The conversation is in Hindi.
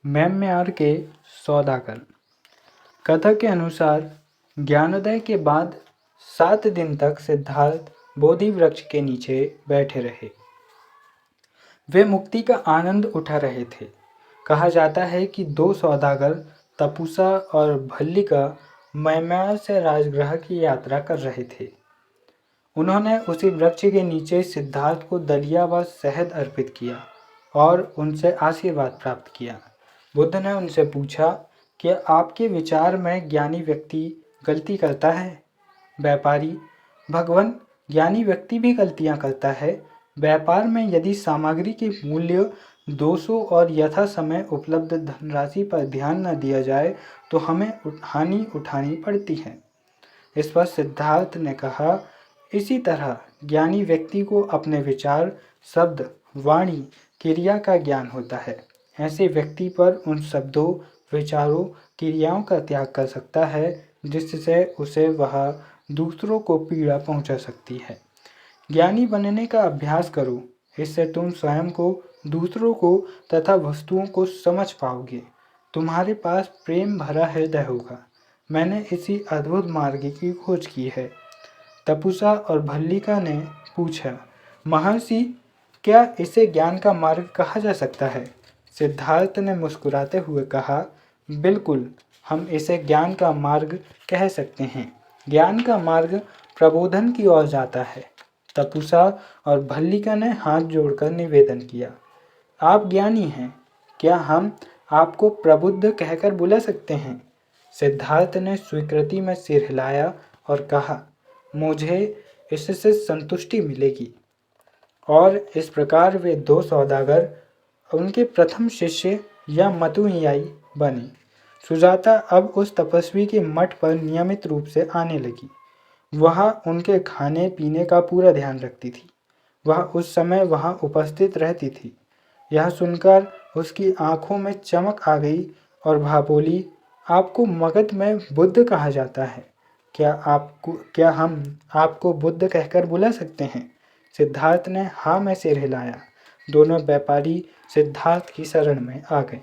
म्यांमार के सौदागर। कथा के अनुसार ज्ञानोदय के बाद 7 दिन तक सिद्धार्थ बोधि वृक्ष के नीचे बैठे रहे। वे मुक्ति का आनंद उठा रहे थे। कहा जाता है कि 2 सौदागर तपुसा और भल्लिका म्यांमार से राजगृह की यात्रा कर रहे थे। उन्होंने उसी वृक्ष के नीचे सिद्धार्थ को दलिया व शहद अर्पित किया और उनसे आशीर्वाद प्राप्त किया। बुद्ध ने उनसे पूछा कि आपके विचार में ज्ञानी व्यक्ति गलती करता है? व्यापारी: भगवान, ज्ञानी व्यक्ति भी गलतियां करता है। व्यापार में यदि सामग्री के मूल्य, दोषों और यथा समय उपलब्ध धनराशि पर ध्यान न दिया जाए तो हमें हानि उठानी पड़ती है। इस पर सिद्धार्थ ने कहा, इसी तरह ज्ञानी व्यक्ति को अपने विचार, शब्द, वाणी, क्रिया का ज्ञान होता है। ऐसे व्यक्ति पर उन शब्दों, विचारों, क्रियाओं का त्याग कर सकता है जिससे उसे वह दूसरों को पीड़ा पहुंचा सकती है। ज्ञानी बनने का अभ्यास करो, इससे तुम स्वयं को, दूसरों को तथा वस्तुओं को समझ पाओगे। तुम्हारे पास प्रेम भरा हृदय होगा। मैंने इसी अद्भुत मार्ग की खोज की है। तपुसा और भल्लिका ने पूछा, महर्षि, क्या इसे ज्ञान का मार्ग कहा जा सकता है? सिद्धार्थ ने मुस्कुराते हुए कहा, बिल्कुल, हम इसे ज्ञान का मार्ग कह सकते हैं। ज्ञान का मार्ग प्रबोधन की ओर जाता है। तपुसा और भल्लिका ने हाथ जोड़कर निवेदन किया, आप ज्ञानी हैं, क्या हम आपको प्रबुद्ध कहकर बुला सकते हैं? सिद्धार्थ ने स्वीकृति में सिर हिलाया और कहा, मुझे इससे संतुष्टि मिलेगी। और इस प्रकार वे 2 सौदागर उनके प्रथम शिष्य या मतुयाई बने। सुजाता अब उस तपस्वी के मठ पर नियमित रूप से आने लगी। वह उनके खाने पीने का पूरा ध्यान रखती थी। वह उस समय वहां उपस्थित रहती थी। यह सुनकर उसकी आंखों में चमक आ गई और वह बोली, आपको मगध में बुद्ध कहा जाता है। क्या हम आपको बुद्ध कहकर बुला सकते हैं? सिद्धार्थ ने हाँ में सिर हिलाया। दोनों व्यापारी सिद्धार्थ की शरण में आ गए।